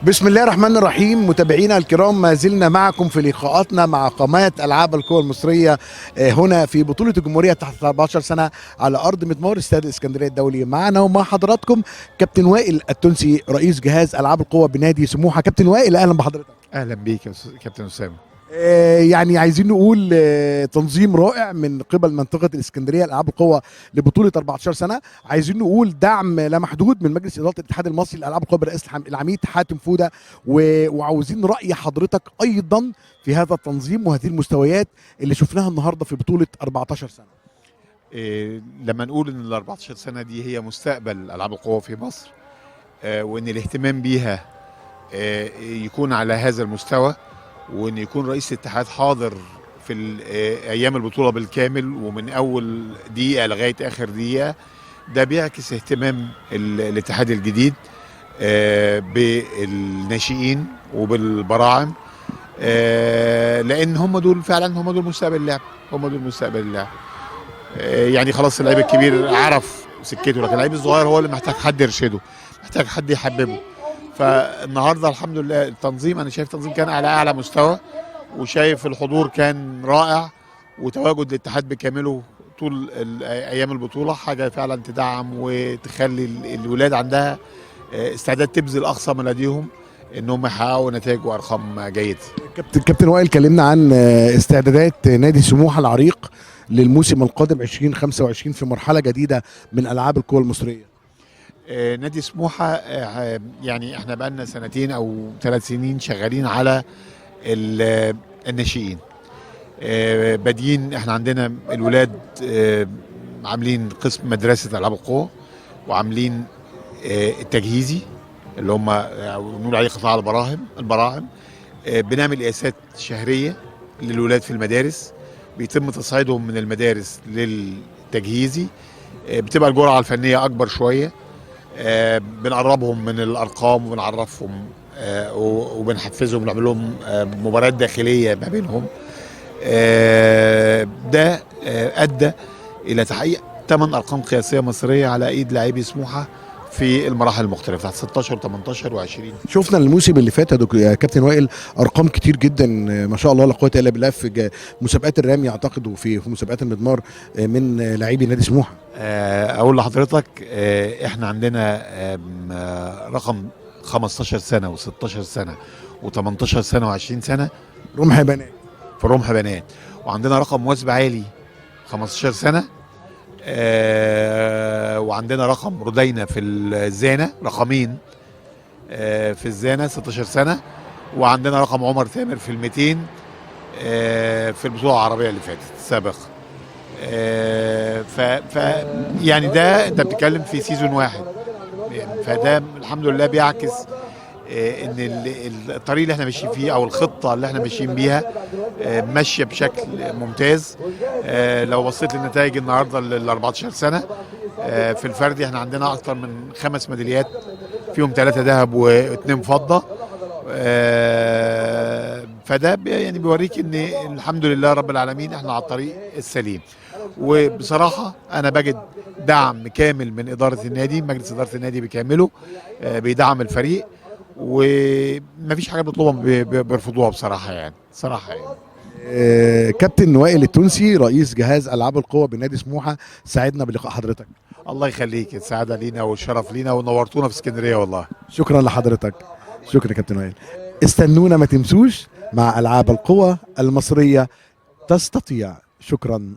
بسم الله الرحمن الرحيم. متابعينا الكرام، ما زلنا معكم في لقاءاتنا مع قامات العاب القوى المصريه هنا في بطوله الجمهوريه تحت 14 سنه على ارض مدمار استاد الاسكندريه الدولي. معنا ومع حضراتكم كابتن وائل التونسي رئيس جهاز العاب القوى بنادي سموحه. كابتن وائل، اهلا بحضرتك. اهلا بيك يا كابتن اسامه. يعني عايزين نقول تنظيم رائع من قبل منطقه الاسكندريه لالعاب القوى لبطوله 14 سنه. عايزين نقول دعم لا محدود من مجلس اداره الاتحاد المصري لالعاب القوى برئاسه العميد حاتم فوده، وعاوزين راي حضرتك ايضا في هذا التنظيم وهذه المستويات اللي شفناها النهارده في بطوله 14 سنه. لما نقول ان ال 14 سنه دي هي مستقبل العاب القوى في مصر، وان الاهتمام بيها يكون على هذا المستوى، وان يكون رئيس الاتحاد حاضر في ايام البطوله بالكامل ومن اول دقيقه لغايه اخر دقيقه، ده بيعكس اهتمام الاتحاد الجديد بالناشئين وبالبراعم، لان هم دول فعلا هم دول مستقبل اللعب، هم دول مستقبل اللعب. يعني خلاص اللعيب الكبير عرف سكته، لكن اللعيب الصغير هو اللي محتاج حد يرشده، محتاج حد يحببه. فالنهارده الحمد لله التنظيم، انا شايف التنظيم كان على اعلى مستوى، وشايف الحضور كان رائع، وتواجد الاتحاد بكامله طول ايام البطوله حاجه فعلا تدعم وتخلي الولاد عندها استعداد تبذل اقصى ما لديهم انهم يحققوا نتائج وارقام جيده. كابتن وائل، كلمنا عن استعدادات نادي سموحه العريق للموسم القادم 2025 في مرحله جديده من العاب القوى المصريه. نادي سموحه يعني احنا بقالنا سنتين او 3 سنين شغالين على الناشئين، بادئين. احنا عندنا الولاد عاملين قسم مدرسه العاب القوى، وعاملين التجهيزي اللي هم بنقول عليه قطاع البراعم. بنعمل قياسات شهريه للولاد في المدارس، بيتم تصعيدهم من المدارس للتجهيزي، بتبقى الجرعه الفنيه اكبر شويه، بنقربهم من الارقام وبنعرفهم وبنحفزهم، بنعمل لهم مباريات داخليه ما بينهم. ده ادى الى تحقيق 8 ارقام قياسيه مصريه على ايد لاعبي سموحه في المراحل المختلفه 16 و18 و20. شفنا الموسم اللي فات يا كابتن وائل ارقام كتير جدا ما شاء الله لا قوه الا بالله في مسابقات الرمي، اعتقد وفي مسابقات المضمار من لاعبي نادي سموحه. اقول لحضرتك احنا عندنا رقم 15 سنه و16 سنه و18 سنه و20 سنه رمح بنات، في رمح بنات، وعندنا رقم وثب عالي 15 سنه، وعندنا رقم ردينا في الزانه، رقمين في الزانه 16 سنه، وعندنا رقم عمر تامر في ال 200 في البطوله العربيه اللي فاتت السابقه. ف يعني ده انت بتتكلم في سيزون واحد، فده الحمد لله بيعكس ان الطريق اللي احنا ماشيين فيه او الخطه اللي احنا ماشيين بيها ماشيه بشكل ممتاز. لو بصيت للنتائج النهارده ال 14 سنه في الفردي، احنا عندنا اكثر من 5 ميداليات، فيهم 3 ذهب و2 فضه. فده يعني بيوريك ان الحمد لله رب العالمين احنا على الطريق السليم. وبصراحه انا بجد دعم كامل من اداره النادي، مجلس اداره النادي بكامله بيدعم الفريق، ومفيش حاجه بيطلبها بيرفضوها بصراحه يعني كابتن وائل التونسي رئيس جهاز العاب القوى بنادي سموحه، سعدنا بلقاء حضرتك. الله يخليك، السعاده لينا والشرف لينا، ونورتونا في اسكندريه والله. شكرا لحضرتك، شكرا كابتن وائل. استنونا ما تمسوش مع العاب القوى المصريه تستطيع. شكرا.